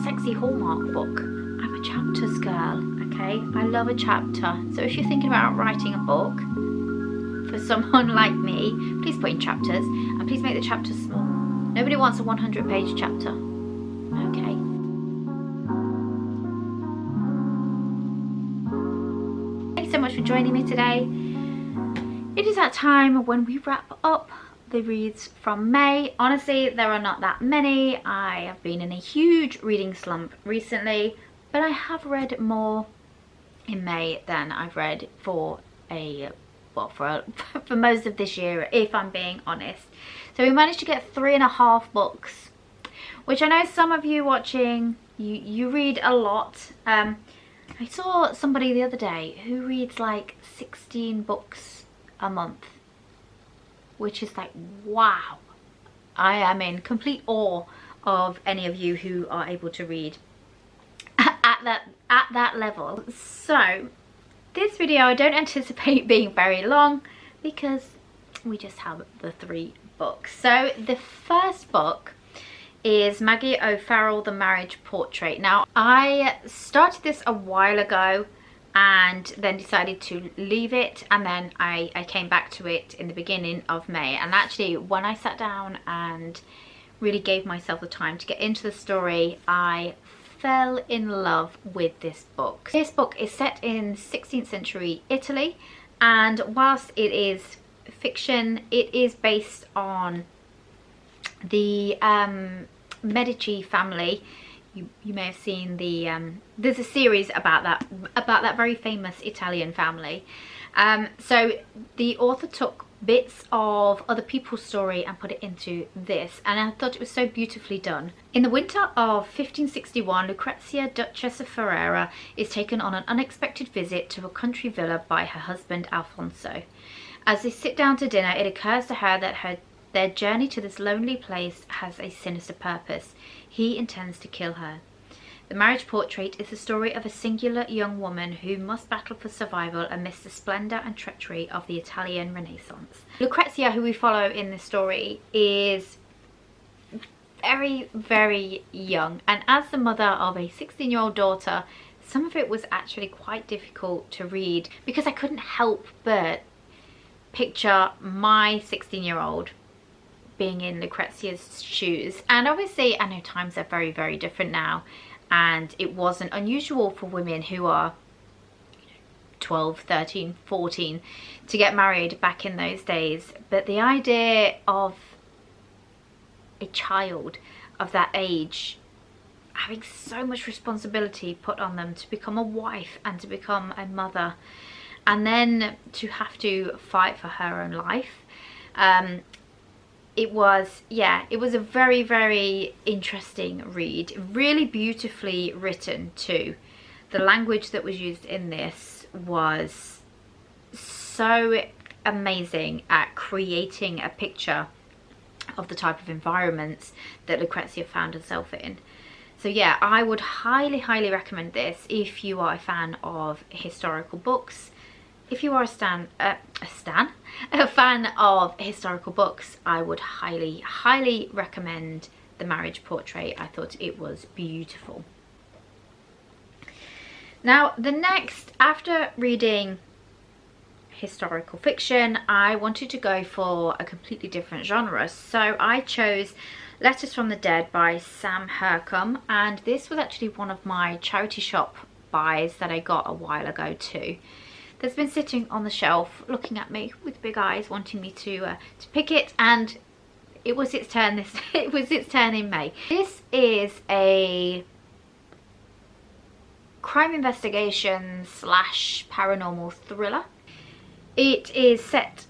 sexy Hallmark book. I'm a chapters girl, okay? I love a chapter. So if you're thinking about writing a book for someone like me, please put in chapters, and please make the chapters small. Nobody wants a 100-page chapter, okay? Thanks so much for joining me today. It is that time when we wrap up the reads from May. Honestly, there are not that many. I have been in a huge reading slump recently, but I have read more in May than I've read for for most of this year, if I'm being honest. So we managed to get 3.5 books, which I know some of you watching, you read a lot. I saw somebody the other day who reads like 16 books a month, which is like, wow. I am in complete awe of any of you who are able to read at that level. So this video I don't anticipate being very long because we just have the 3 books. So the first book is Maggie O'Farrell, The Marriage Portrait. Now, I started this a while ago and then decided to leave it, and then I came back to it in the beginning of May. And actually, when I sat down and really gave myself the time to get into the story, I fell in love with this book. This book is set in 16th century Italy, and whilst it is fiction, it is based on the Medici family. You may have seen the there's a series about that very famous Italian family. So the author took bits of other people's story and put it into this, and I thought it was so beautifully done. In the winter of 1561, Lucrezia, Duchess of Ferrara, is taken on an unexpected visit to a country villa by her husband Alfonso. As they sit down to dinner, it occurs to her that their journey to this lonely place has a sinister purpose. He intends to kill her. The Marriage Portrait is the story of a singular young woman who must battle for survival amidst the splendour and treachery of the Italian Renaissance. Lucrezia, who we follow in this story, is very, very young, and as the mother of a 16-year-old daughter, some of it was actually quite difficult to read because I couldn't help but picture my 16-year-old being in Lucrezia's shoes. And obviously I know times are very, very different now, and it wasn't unusual for women who are 12, 13, 14 to get married back in those days. But the idea of a child of that age having so much responsibility put on them to become a wife and to become a mother, and then to have to fight for her own life, it was a very, very interesting read. Really beautifully written too. The language that was used in this was so amazing at creating a picture of the type of environments that Lucrezia found herself in. So yeah, I would highly, highly recommend this if you are a fan of historical books. If you are a fan of historical books, I would highly, highly recommend The Marriage Portrait. I thought it was beautiful. Now, the next, after reading historical fiction, I wanted to go for a completely different genre. So I chose Letters from the Dead by Sam Hurcom, and this was actually one of my charity shop buys that I got a while ago too. That's been sitting on the shelf looking at me with big eyes, wanting me to pick it, and it was its turn it was its turn in May. This is a crime investigation / paranormal thriller. It is set,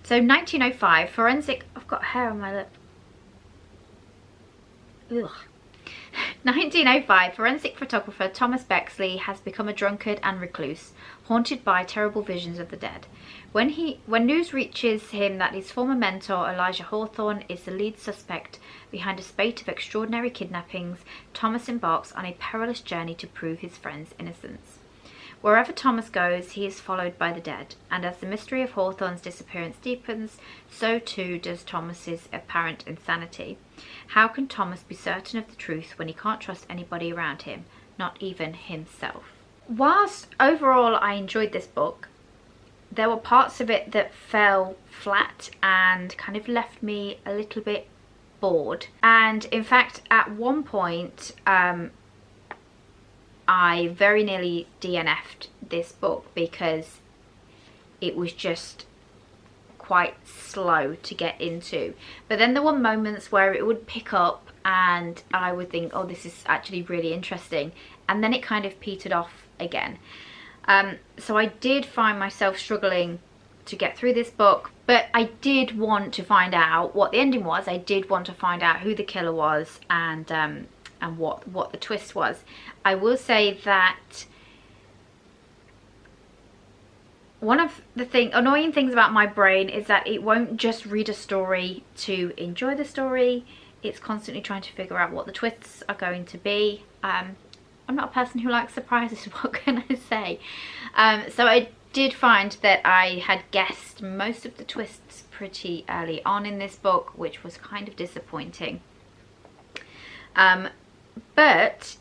so 1905, forensic, I've got hair on my lip. Ugh. 1905, forensic photographer Thomas Bexley has become a drunkard and recluse, haunted by terrible visions of the dead. When news reaches him that his former mentor, Elijah Hawthorne, is the lead suspect behind a spate of extraordinary kidnappings, Thomas embarks on a perilous journey to prove his friend's innocence. Wherever Thomas goes, he is followed by the dead, and as the mystery of Hawthorne's disappearance deepens, so too does Thomas's apparent insanity. How can Thomas be certain of the truth when he can't trust anybody around him, not even himself? Whilst overall I enjoyed this book, there were parts of it that fell flat and kind of left me a little bit bored. And in fact, at one point, I very nearly DNF'd this book because it was just quite slow to get into. But then there were moments where it would pick up and I would think, oh, this is actually really interesting. And then it kind of petered off again. So I did find myself struggling to get through this book, but I did want to find out what the ending was. I did want to find out who the killer was and what the twist was. I will say that one of the annoying things about my brain is that it won't just read a story to enjoy the story. It's constantly trying to figure out what the twists are going to be. I'm not a person who likes surprises, what can I say? So I did find that I had guessed most of the twists pretty early on in this book, which was kind of disappointing. But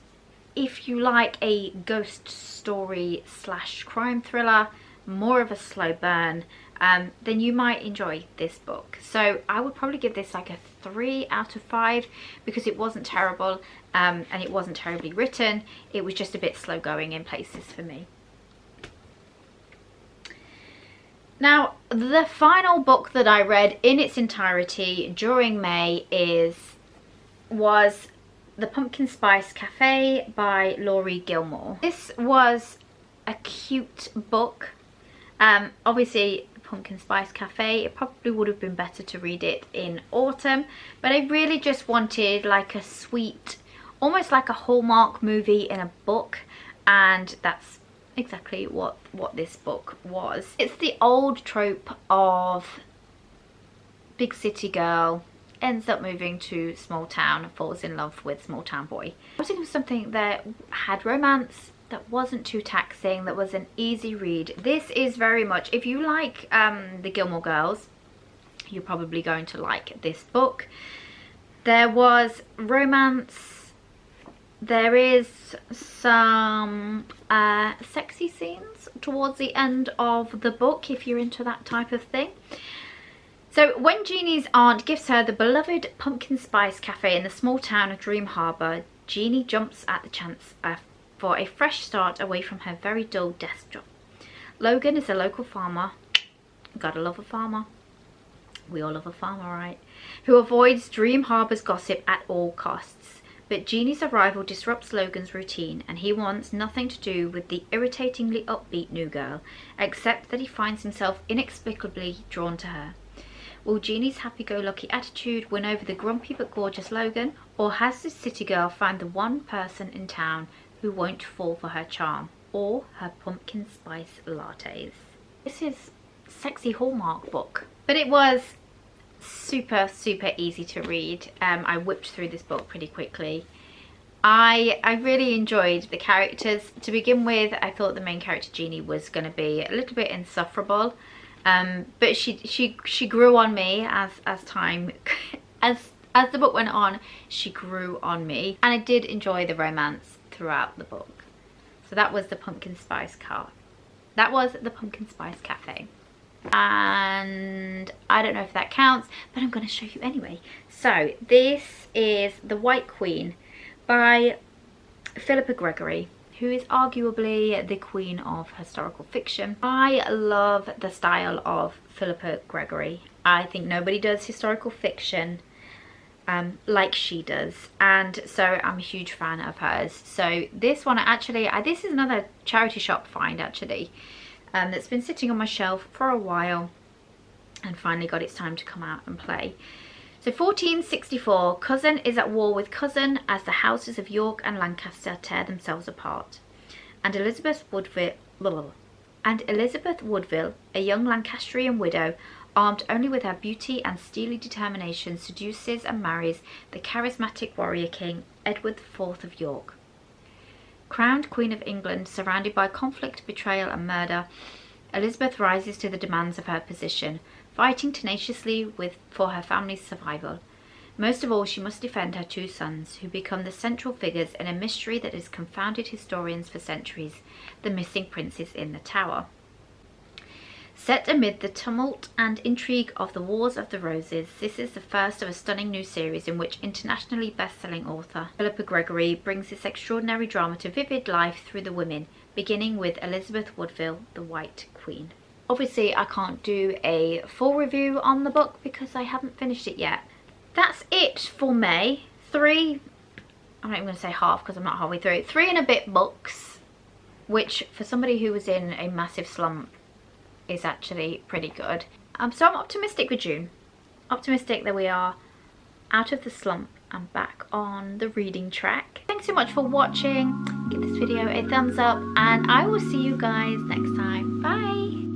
if you like a ghost story / crime thriller, more of a slow burn, then you might enjoy this book. So I would probably give this like a 3 out of 5 because it wasn't terrible and it wasn't terribly written. It was just a bit slow going in places for me. Now, the final book that I read in its entirety during May was The Pumpkin Spice Cafe by Laurie Gilmore. This was a cute book. Obviously, The Pumpkin Spice Cafe, it probably would have been better to read it in autumn, but I really just wanted like a sweet, almost like a Hallmark movie in a book, and that's exactly what this book was. It's the old trope of big city girl ends up moving to small town, falls in love with small town boy. I was thinking of something that had romance, that wasn't too taxing, that was an easy read. This is very much, if you like the Gilmore Girls, you're probably going to like this book. There was romance. There is some sexy scenes towards the end of the book if you're into that type of thing. So when Jeannie's aunt gives her the beloved Pumpkin Spice Cafe in the small town of Dream Harbour, Jeannie jumps at the chance for a fresh start away from her very dull desk job. Logan is a local farmer. Gotta love a farmer. We all love a farmer, right? Who avoids Dream Harbour's gossip at all costs. But Jeannie's arrival disrupts Logan's routine and he wants nothing to do with the irritatingly upbeat new girl, except that he finds himself inexplicably drawn to her. Will Jeannie's happy-go-lucky attitude win over the grumpy but gorgeous Logan, or has this city girl found the one person in town who won't fall for her charm or her pumpkin spice lattes? This is a sexy Hallmark book, but it was super easy to read. I whipped through this book pretty quickly. I really enjoyed the characters. To begin with, I thought the main character Jeannie was going to be a little bit insufferable, but she grew on me as time as the book went on. She grew on me, and I did enjoy the romance throughout the book. So that was the Pumpkin Spice Cafe. And I don't know if that counts, but I'm going to show you anyway. So this is The White Queen by Philippa Gregory, who is arguably the queen of historical fiction. I love the style of Philippa Gregory. I think nobody does historical fiction like she does, and so I'm a huge fan of hers. So this one actually, this is another charity shop find actually, that's been sitting on my shelf for a while and finally got its time to come out and play. So 1464, cousin is at war with cousin as the houses of York and Lancaster tear themselves apart, and Elizabeth Woodville, a young Lancastrian widow, armed only with her beauty and steely determination, seduces and marries the charismatic warrior king Edward IV of York. Crowned Queen of England, surrounded by conflict, betrayal and murder, Elizabeth rises to the demands of her position, fighting tenaciously for her family's survival. Most of all, she must defend her 2 sons, who become the central figures in a mystery that has confounded historians for centuries, the missing princes in the Tower. Set amid the tumult and intrigue of the Wars of the Roses, this is the first of a stunning new series in which internationally best-selling author Philippa Gregory brings this extraordinary drama to vivid life through the women, beginning with Elizabeth Woodville, the White Queen. Obviously, I can't do a full review on the book because I haven't finished it yet. That's it for May. 3, I'm not even going to say half because I'm not halfway through, 3 and a bit books, which for somebody who was in a massive slump is actually pretty good. So I'm optimistic for June. Optimistic that we are out of the slump and back on the reading track. Thanks so much for watching. Give this video a thumbs up and I will see you guys next time. Bye!